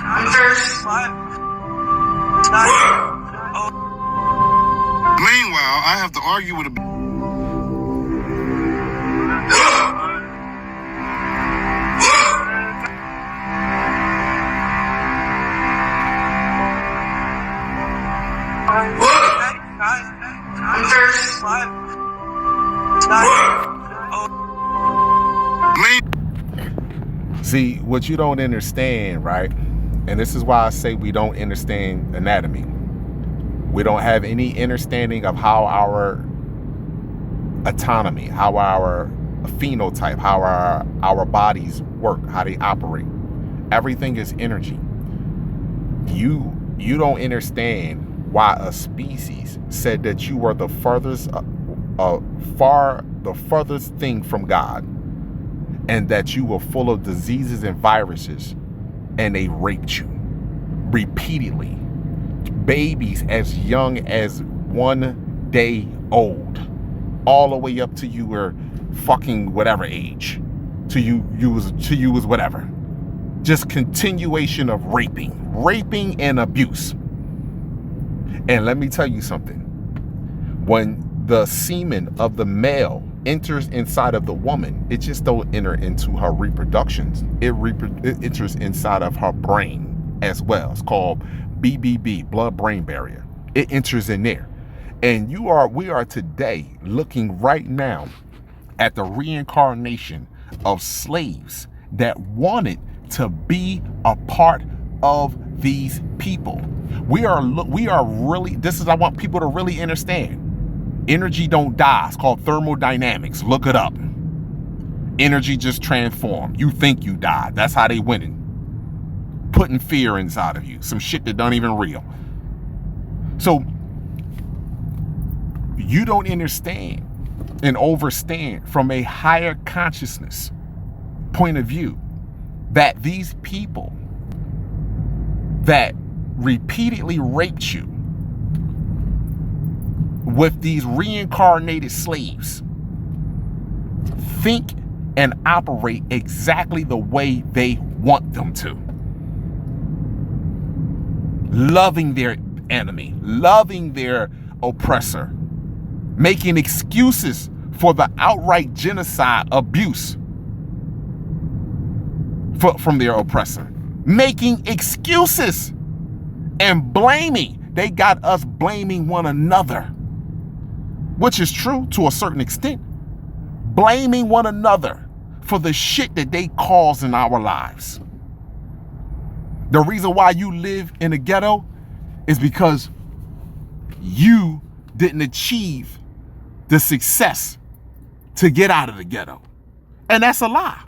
I'm thirsty. Meanwhile, I have to argue with a... I'm thirsty. See, what you don't understand, right? And this is why I say we don't understand anatomy. We don't have any understanding of how our autonomy, how our phenotype, how our bodies work, how they operate. Everything is energy. You don't understand why a species said that you were the furthest thing from God, and that you were full of diseases and viruses, and they raped you repeatedly. Babies as young as 1 day old, all the way up to you were fucking whatever age, to you was whatever. Just continuation of raping and abuse. And let me tell you something. When the semen of the male enters inside of the woman, it just don't enter into her reproductions. It enters inside of her brain as well. It's called BBB, blood-brain barrier. It enters in there. And we are today looking right now at the reincarnation of slaves that wanted to be a part of these people. We are really, I want people to really understand. Energy don't die. It's called thermodynamics. Look it up. Energy just transforms. You think you died. That's how they winning. Putting fear inside of you. Some shit that don't even real. So you don't understand and overstand from a higher consciousness point of view that these people that repeatedly raped you with these reincarnated slaves think and operate exactly the way they want them to. Loving their enemy, loving their oppressor, making excuses for the outright genocide abuse from their oppressor, making excuses and blaming. They got us blaming one another, which is true to a certain extent. Blaming one another for the shit that they cause in our lives. The reason why you live in a ghetto is because you didn't achieve the success to get out of the ghetto. And that's a lie.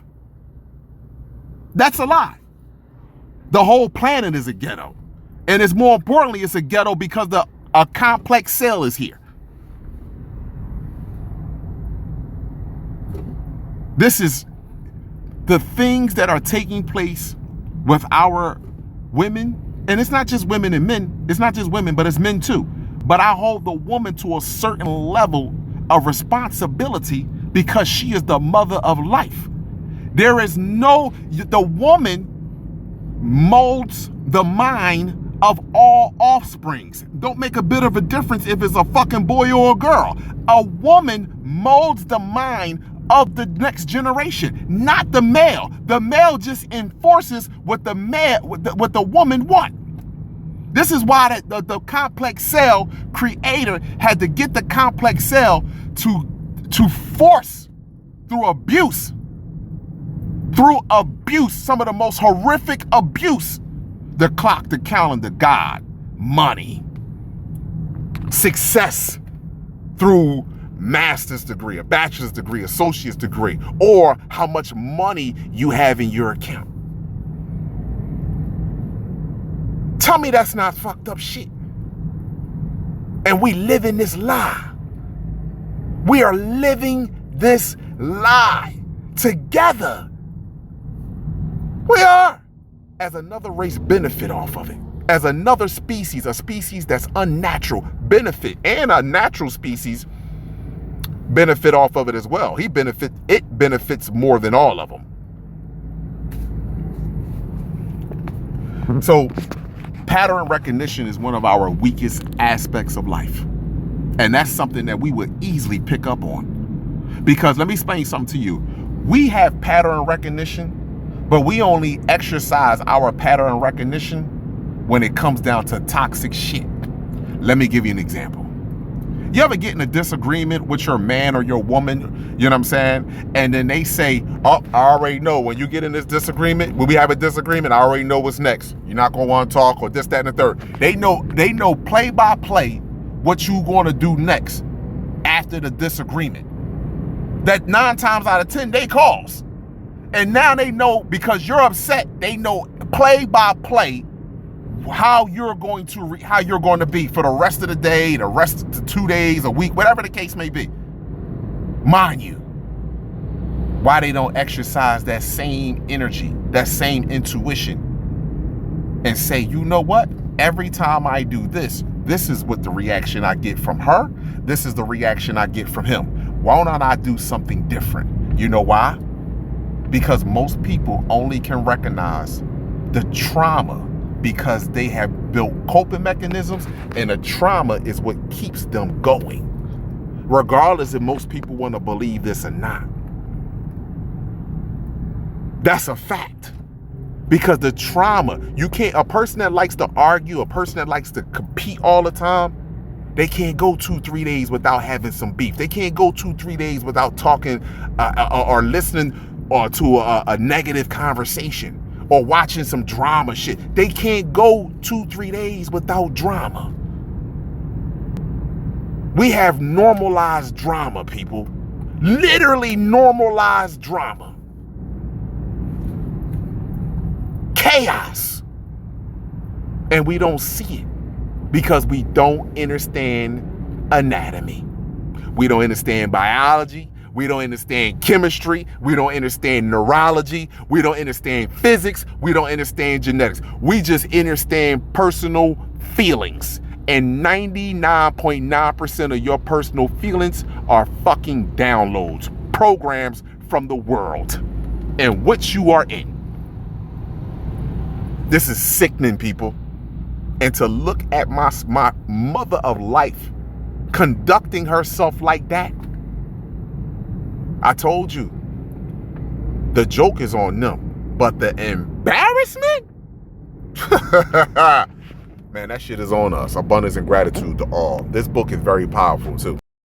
That's a lie. The whole planet is a ghetto. And it's more importantly, it's a ghetto because a complex cell is here. This is the things that are taking place with our women. And it's not just women and men. It's not just women, but it's men too. But I hold the woman to a certain level of responsibility because she is the mother of life. The woman molds the mind of all offsprings. Don't make a bit of a difference if it's a fucking boy or a girl. A woman molds the mind of the next generation, not the male. The male just enforces what the woman wants. This is why the complex cell creator had to get the complex cell to force through abuse, some of the most horrific abuse. The clock, the calendar, God, money, success through master's degree, a bachelor's degree, associate's degree, or how much money you have in your account. Tell me that's not fucked up shit. And we live in this lie. We are living this lie together. We are. As another race benefit off of it. As another species, a species that's unnatural, benefit, and a natural species benefit off of it as well. It benefits more than all of them. So pattern recognition is one of our weakest aspects of life. And that's something that we would easily pick up on. Because let me explain something to you. We have pattern recognition, but we only exercise our pattern recognition when it comes down to toxic shit. Let me give you an example. You ever get in a disagreement with your man or your woman, you know what I'm saying? And then they say, oh, I already know when you get in this disagreement, when we have a disagreement, I already know what's next. You're not gonna wanna talk or this, that, and the third. They know play by play what you gonna do next after the disagreement. That 9 times out of 10, they calls. And now they know, because you're upset, they know play by play how you're going to be for the rest of the day, the rest of the 2 days, a week, whatever the case may be. Mind you, why they don't exercise that same energy, that same intuition, and say, you know what? Every time I do this, this is what the reaction I get from her. This is the reaction I get from him. Why don't I do something different? You know why? Because most people only can recognize the trauma because they have built coping mechanisms, and the trauma is what keeps them going, regardless if most people want to believe this or not. That's a fact. Because the trauma, a person that likes to argue, a person that likes to compete all the time, they can't go 2-3 days without having some beef. They can't go 2-3 days without talking or listening or to a negative conversation or watching some drama shit. They can't go 2-3 days without drama. We have normalized drama, people. Literally normalized drama. Chaos. And we don't see it because we don't understand anatomy. We don't understand biology. We don't understand chemistry. We don't understand neurology. We don't understand physics. We don't understand genetics. We just understand personal feelings. And 99.9% of your personal feelings are fucking downloads, programs from the world in which you are in. This is sickening, people. And to look at my mother of life conducting herself like that, I told you, the joke is on them, but the embarrassment? Man, that shit is on us. Abundance and gratitude to all. This book is very powerful too.